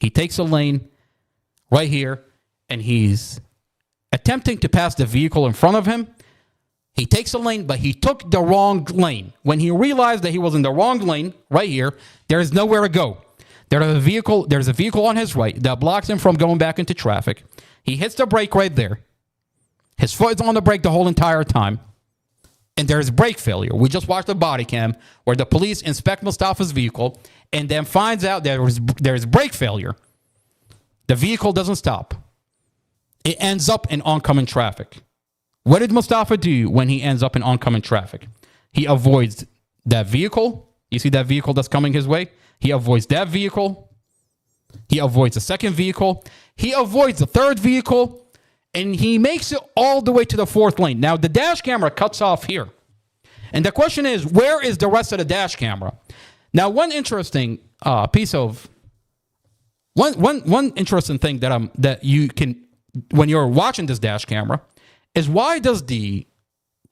He takes a lane right here, and he's attempting to pass the vehicle in front of him. He takes a lane, but he took the wrong lane. When he realized that he was in the wrong lane, right here, there is nowhere to go. There's a vehicle on his right that blocks him from going back into traffic. He hits the brake right there. His foot is on the brake the whole entire time. And there's brake failure. We just watched a body cam where the police inspect Mostafa's vehicle and then finds out there's brake failure. The vehicle doesn't stop. It ends up in oncoming traffic. What did Mostafa do when he ends up in oncoming traffic? He avoids that vehicle. You see that vehicle that's coming his way? He avoids that vehicle. He avoids the second vehicle. He avoids the third vehicle. And he makes it all the way to the fourth lane. Now, the dash camera cuts off here. And the question is, where is the rest of the dash camera? Now, one interesting one interesting thing that you can, when you're watching this dash camera, is why does the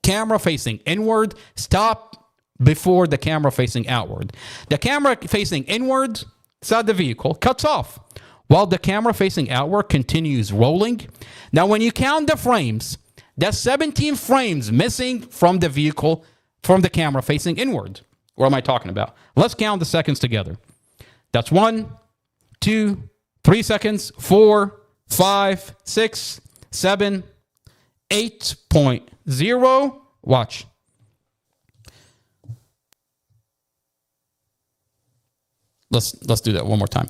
camera facing inward stop before the camera facing outward? The camera facing inward inside the vehicle cuts off, while the camera facing outward continues rolling. Now, when you count the frames, that's 17 frames missing from the vehicle, from the camera facing inward. What am I talking about? Let's count the seconds together. That's 1, 2, 3 seconds, 4, 5, 6, 7, 8.0. Watch. Let's do that one more time.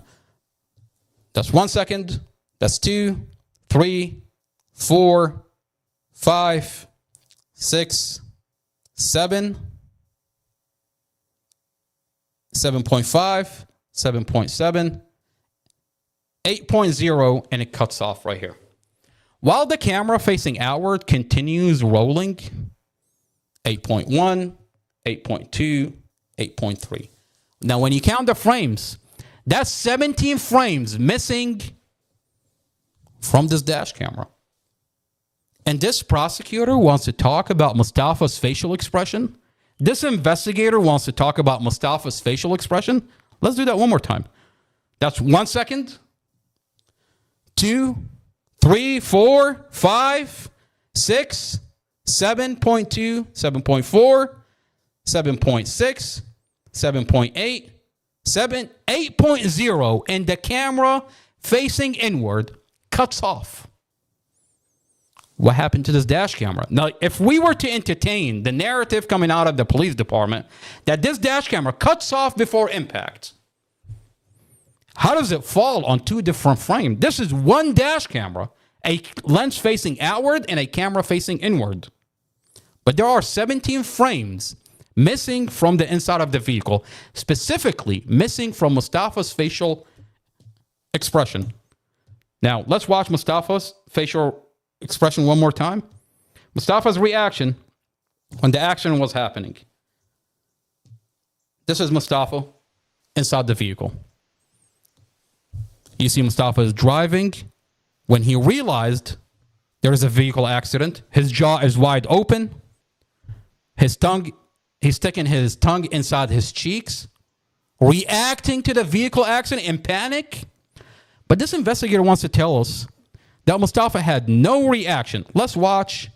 That's 1 second. That's 2, 3, 4, 5, 6, 7, 7.5, 7.7, 8.0, and it cuts off right here. While the camera facing outward continues rolling, 8.1, 8.2, 8.3. Now, when you count the frames, that's 17 frames missing from this dash camera. And this prosecutor wants to talk about Mostafa's facial expression. This investigator wants to talk about Mostafa's facial expression. Let's do that one more time. That's 1 second, 2, 3, 4, 5, 6, 7.2, 7.4, 7.6, 7.8, 8.0, and the camera facing inward cuts off. What happened to this dash camera? Now, if we were to entertain the narrative coming out of the police department that this dash camera cuts off before impact, how does it fall on two different frames? This is one dash camera, a lens facing outward and a camera facing inward. But there are 17 frames missing from the inside of the vehicle, specifically missing from Mostafa's facial expression. Now, let's watch Mostafa's facial expression one more time. Mostafa's reaction when the action was happening. This is Mostafa inside the vehicle. You see Mostafa is driving. When he realized there is a vehicle accident, his jaw is wide open. He's sticking his tongue inside his cheeks, reacting to the vehicle accident in panic. But this investigator wants to tell us that Mostafa had no reaction. Let's watch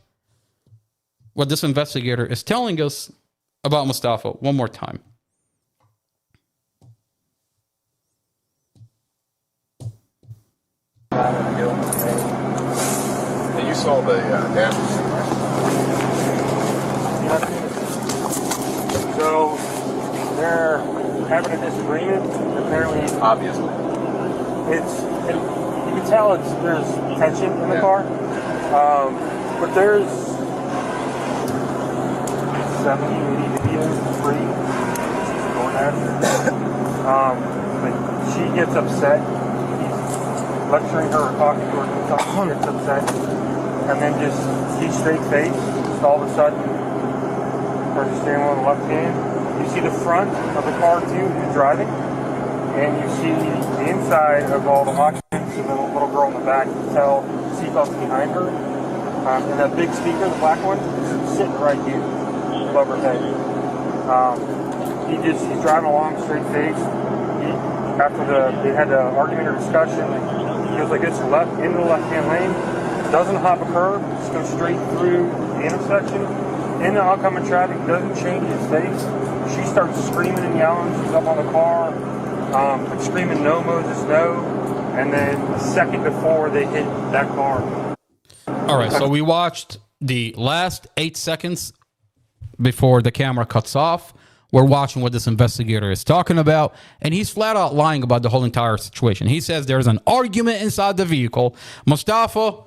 what this investigator is telling us about Mostafa one more time. And you saw the damage. So they're having a disagreement. Apparently, Obviously. you can tell there's tension in the car. But there's 70, 80 videos free. She's going at. But she gets upset. He's lecturing her or talking to her. She gets upset, and then just he's straight face. Just all of a sudden, her steering wheel in the left hand. You see the front of the car too, who's driving, and you see the inside of all the occupants and the little girl in the back. You can tell the seatbelt's behind her, and that big speaker, the black one, is sitting right here above her head. He's driving along straight face. after they had an argument or discussion, he goes like this, left into the left-hand lane, doesn't hop a curb, just goes straight through the intersection. In the oncoming traffic, doesn't change his face. She starts screaming and yelling. She's up on the car, screaming, "No, Moses, no!" And then a second before they hit that car. All right, so we watched the last 8 seconds before the camera cuts off. We're watching what this investigator is talking about, and he's flat out lying about the whole entire situation. He says there's an argument inside the vehicle. Mostafa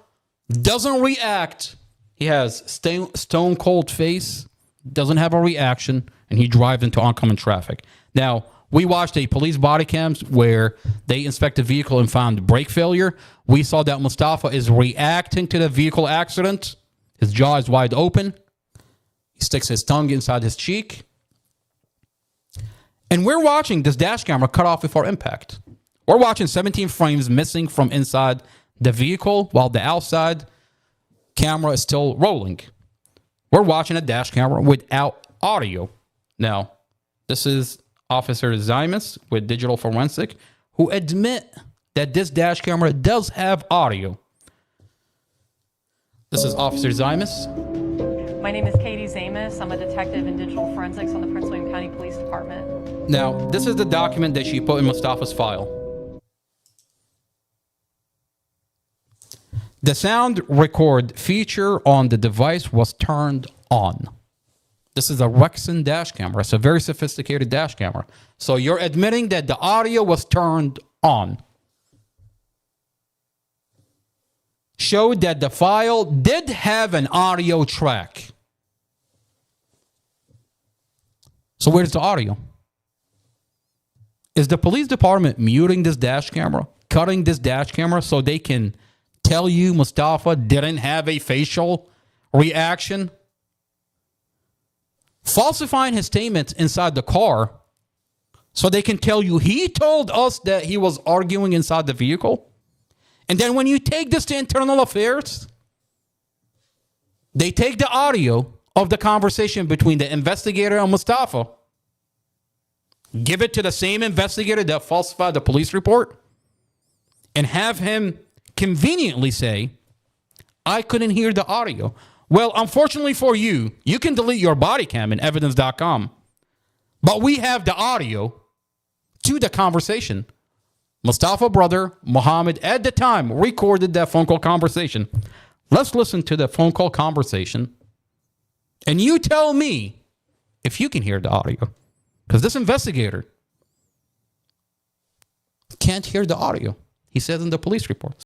doesn't react. He has stone cold face, doesn't have a reaction, and he drives into oncoming traffic. Now, we watched a police body cams where they inspected the vehicle and found brake failure. We saw that Mostafa is reacting to the vehicle accident. His jaw is wide open. He sticks his tongue inside his cheek. And we're watching this dash camera cut off before impact. We're watching 17 frames missing from inside the vehicle while the outside camera is still rolling. We're watching a dash camera without audio. Now, this is Officer Zymus with Digital Forensic, who admit that this dash camera does have audio. This is Officer Zymus. My name is Katie Zamus. I'm a detective in digital forensics on the Prince William County Police Department. Now, this is the document that she put in Mostafa's file. The sound record feature on the device was turned on. This is a Rexon dash camera. It's a very sophisticated dash camera. So you're admitting that the audio was turned on. Showed that the file did have an audio track. So where's the audio? Is the police department muting this dash camera, cutting this dash camera so they can tell you Mostafa didn't have a facial reaction? Falsifying his statements inside the car so they can tell you he told us that he was arguing inside the vehicle? And then when you take this to internal affairs, they take the audio of the conversation between the investigator and Mostafa, give it to the same investigator that falsified the police report, and have him conveniently say, I couldn't hear the audio. Well, unfortunately for you, you can delete your body cam in evidence.com, but we have the audio to the conversation. Mostafa brother, Muhammad, at the time, recorded that phone call conversation. Let's listen to the phone call conversation, and you tell me if you can hear the audio, because this investigator can't hear the audio. He says in the police report.